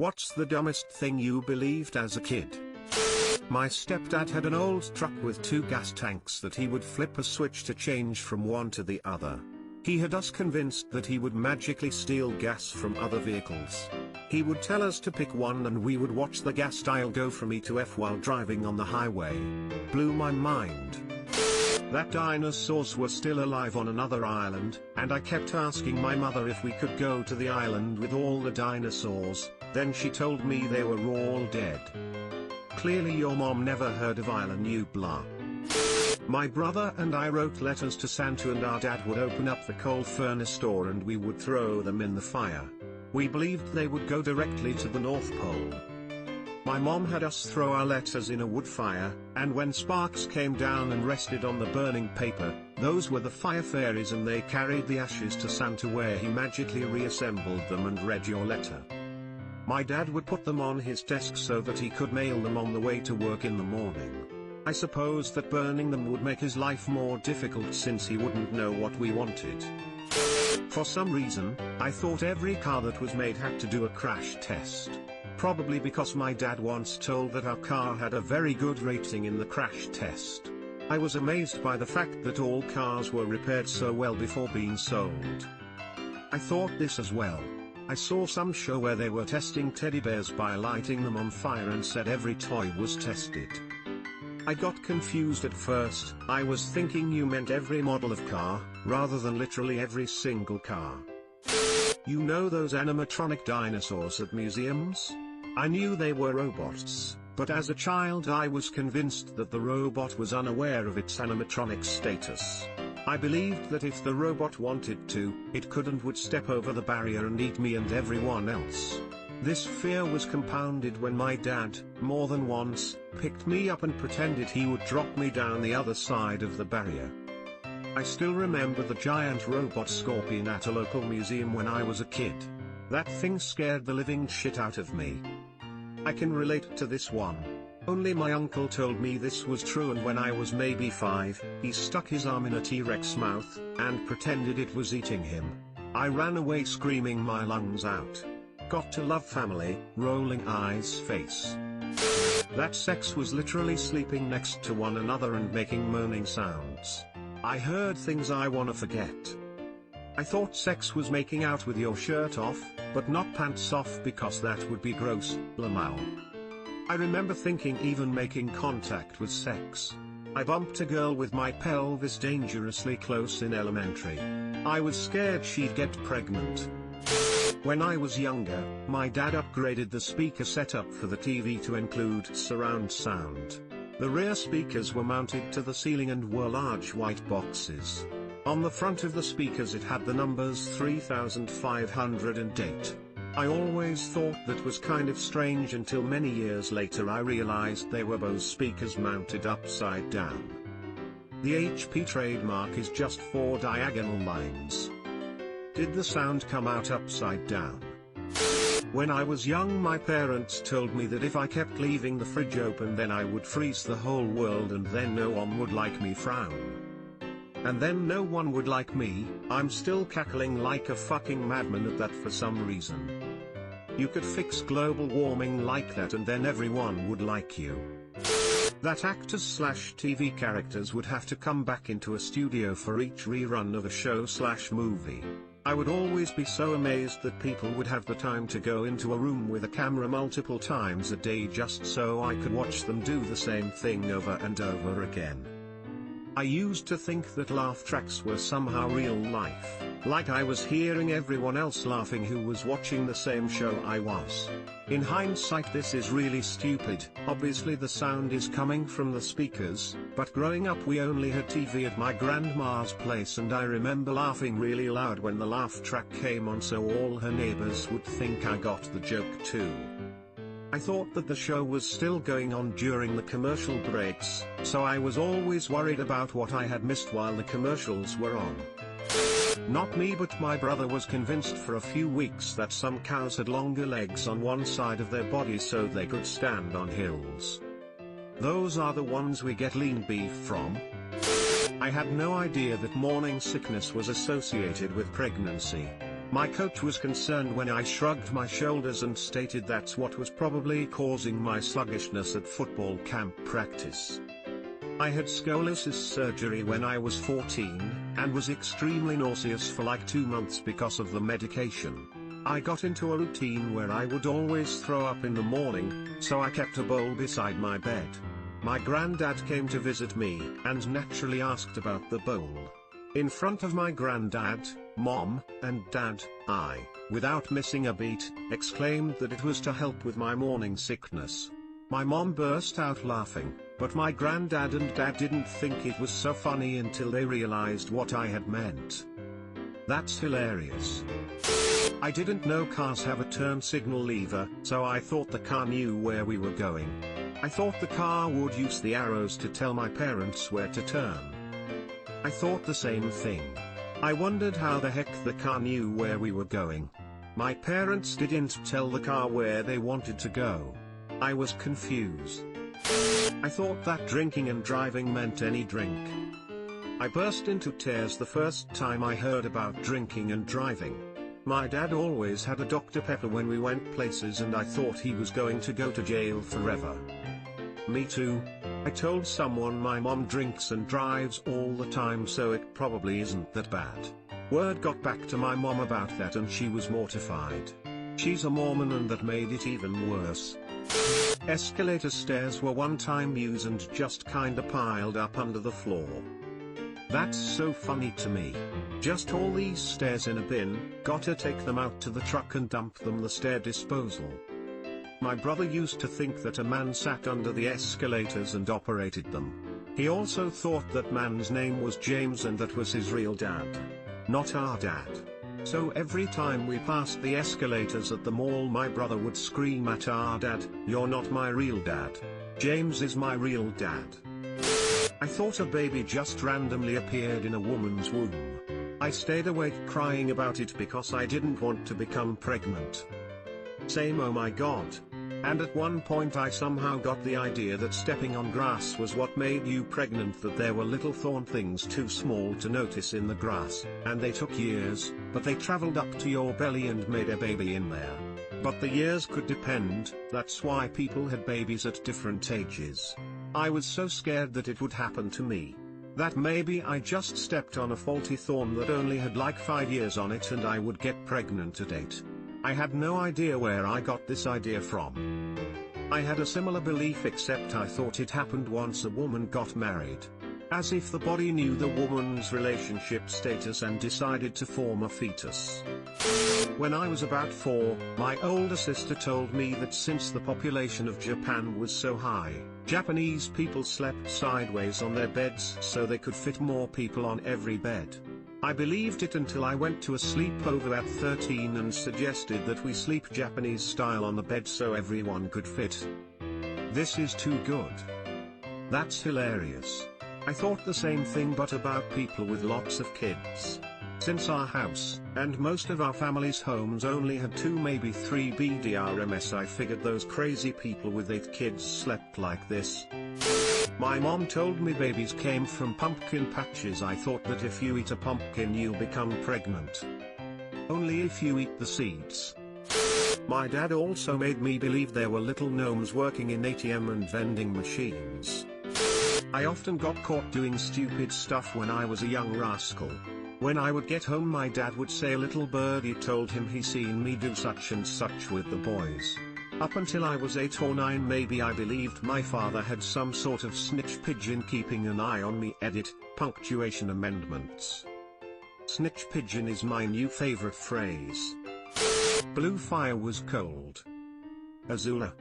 What's the dumbest thing you believed as a kid? My stepdad had an old truck with 2 gas tanks that he would flip a switch to change from one to the other. He had us convinced that he would magically steal gas from other vehicles. He would tell us to pick one and we would watch the gas dial go from E to F while driving on the highway. Blew my mind. That dinosaurs were still alive on another island, and I kept asking my mother if we could go to the island with all the dinosaurs, then she told me they were all dead. Clearly your mom never heard of Island Nublar. My brother and I wrote letters to Santa and our dad would open up the coal furnace door and we would throw them in the fire. We believed they would go directly to the North Pole. My mom had us throw our letters in a wood fire, and when sparks came down and rested on the burning paper, those were the fire fairies and they carried the ashes to Santa where he magically reassembled them and read your letter. My dad would put them on his desk so that he could mail them on the way to work in the morning. I suppose that burning them would make his life more difficult since he wouldn't know what we wanted. For some reason, I thought every car that was made had to do a crash test. Probably because my dad once told that our car had a very good rating in the crash test. I was amazed by the fact that all cars were repaired so well before being sold. I thought this as well. I saw some show where they were testing teddy bears by lighting them on fire and said every toy was tested. I got confused at first. I was thinking you meant every model of car, rather than literally every single car. You know those animatronic dinosaurs at museums? I knew they were robots, but as a child I was convinced that the robot was unaware of its animatronic status. I believed that if the robot wanted to, it could and would step over the barrier and eat me and everyone else. This fear was compounded when my dad, more than once, picked me up and pretended he would drop me down the other side of the barrier. I still remember the giant robot scorpion at a local museum when I was a kid. That thing scared the living shit out of me. I can relate to this one. Only my uncle told me this was true, and when I was maybe 5, he stuck his arm in a T-Rex mouth, and pretended it was eating him. I ran away screaming my lungs out. Got to love family, rolling eyes face. That sex was literally sleeping next to one another and making moaning sounds. I heard things I wanna forget. I thought sex was making out with your shirt off, but not pants off because that would be gross, lmao. I remember thinking even making contact was sex. I bumped a girl with my pelvis dangerously close in elementary. I was scared she'd get pregnant. When I was younger, my dad upgraded the speaker setup for the TV to include surround sound. The rear speakers were mounted to the ceiling and were large white boxes. On the front of the speakers it had the numbers 3508. I always thought that was kind of strange until many years later I realized they were Bose speakers mounted upside down. The HP trademark is just 4 diagonal lines. Did the sound come out upside down? When I was young my parents told me that if I kept leaving the fridge open then I would freeze the whole world and then no one would like me frown. And then no one would like me. I'm still cackling like a fucking madman at that for some reason. You could fix global warming like that and then everyone would like you. That actors/TV characters would have to come back into a studio for each rerun of a show/movie. I would always be so amazed that people would have the time to go into a room with a camera multiple times a day just so I could watch them do the same thing over and over again. I used to think that laugh tracks were somehow real life, like I was hearing everyone else laughing who was watching the same show I was. In hindsight this is really stupid. Obviously the sound is coming from the speakers, but growing up we only had TV at my grandma's place and I remember laughing really loud when the laugh track came on so all her neighbors would think I got the joke too. I thought that the show was still going on during the commercial breaks, so I was always worried about what I had missed while the commercials were on. Not me, but my brother was convinced for a few weeks that some cows had longer legs on one side of their body so they could stand on hills. Those are the ones we get lean beef from. I had no idea that morning sickness was associated with pregnancy. My coach was concerned when I shrugged my shoulders and stated that's what was probably causing my sluggishness at football camp practice. I had scoliosis surgery when I was 14, and was extremely nauseous for like 2 months because of the medication. I got into a routine where I would always throw up in the morning, so I kept a bowl beside my bed. My granddad came to visit me, and naturally asked about the bowl. In front of my granddad, mom, and dad, I, without missing a beat, exclaimed that it was to help with my morning sickness. My mom burst out laughing, but my granddad and dad didn't think it was so funny until they realized what I had meant. That's hilarious. I didn't know cars have a turn signal lever, so I thought the car knew where we were going. I thought the car would use the arrows to tell my parents where to turn. I thought the same thing. I wondered how the heck the car knew where we were going. My parents didn't tell the car where they wanted to go. I was confused. I thought that drinking and driving meant any drink. I burst into tears the first time I heard about drinking and driving. My dad always had a Dr. Pepper when we went places, and I thought he was going to go to jail forever. Me too. I told someone my mom drinks and drives all the time, so it probably isn't that bad. Word got back to my mom about that and she was mortified. She's a Mormon and that made it even worse. Escalator stairs were one time used and just kinda piled up under the floor. That's so funny to me. Just all these stairs in a bin, gotta take them out to the truck and dump them the stair disposal. My brother used to think that a man sat under the escalators and operated them. He also thought that man's name was James and that was his real dad. Not our dad. So every time we passed the escalators at the mall, my brother would scream at our dad, "You're not my real dad. James is my real dad." I thought a baby just randomly appeared in a woman's womb. I stayed awake crying about it because I didn't want to become pregnant. Same, oh my god. And at one point I somehow got the idea that stepping on grass was what made you pregnant, that there were little thorn things too small to notice in the grass, and they took years, but they traveled up to your belly and made a baby in there. But the years could depend, that's why people had babies at different ages. I was so scared that it would happen to me. That maybe I just stepped on a faulty thorn that only had like 5 years on it and I would get pregnant at 8. I had no idea where I got this idea from. I had a similar belief, except I thought it happened once a woman got married. As if the body knew the woman's relationship status and decided to form a fetus. When I was about 4, my older sister told me that since the population of Japan was so high, Japanese people slept sideways on their beds so they could fit more people on every bed. I believed it until I went to a sleepover at 13 and suggested that we sleep Japanese style on the bed so everyone could fit. This is too good. That's hilarious. I thought the same thing, but about people with lots of kids. Since our house, and most of our family's homes, only had 2 maybe 3 BDRMS, I figured those crazy people with 8 kids slept like this. My mom told me babies came from pumpkin patches. I thought that if you eat a pumpkin you'll become pregnant. Only if you eat the seeds. My dad also made me believe there were little gnomes working in ATM and vending machines. I often got caught doing stupid stuff when I was a young rascal. When I would get home, my dad would say a little birdie told him he seen me do such and such with the boys. Up until I was 8 or 9 maybe, I believed my father had some sort of snitch pigeon keeping an eye on me. Edit, punctuation amendments. Snitch pigeon is my new favorite phrase. Blue fire was cold. Azula.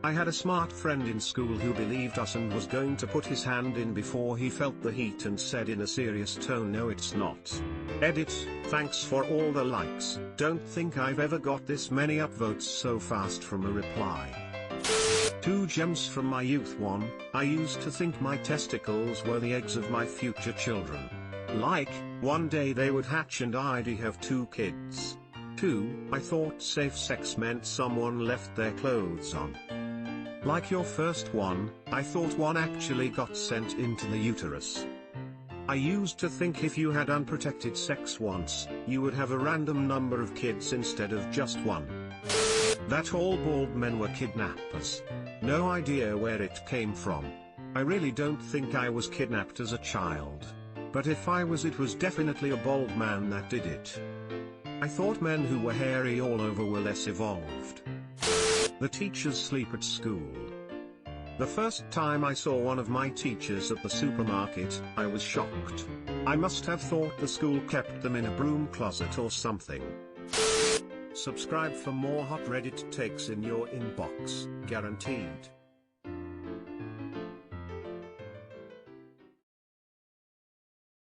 I had a smart friend in school who believed us and was going to put his hand in before he felt the heat and said in a serious tone, "No, it's not." Edit, thanks for all the likes. Don't think I've ever got this many upvotes so fast from a reply. 2 gems from my youth. 1, I used to think my testicles were the eggs of my future children. Like, one day they would hatch and I'd have 2 kids. 2, I thought safe sex meant someone left their clothes on. Like your first one, I thought one actually got sent into the uterus. I used to think if you had unprotected sex once, you would have a random number of kids instead of just one. That all bald men were kidnappers. No idea where it came from. I really don't think I was kidnapped as a child. But if I was, it was definitely a bald man that did it. I thought men who were hairy all over were less evolved. The teachers sleep at school. The first time I saw one of my teachers at the supermarket, I was shocked. I must have thought the school kept them in a broom closet or something. Subscribe for more hot Reddit takes in your inbox, guaranteed.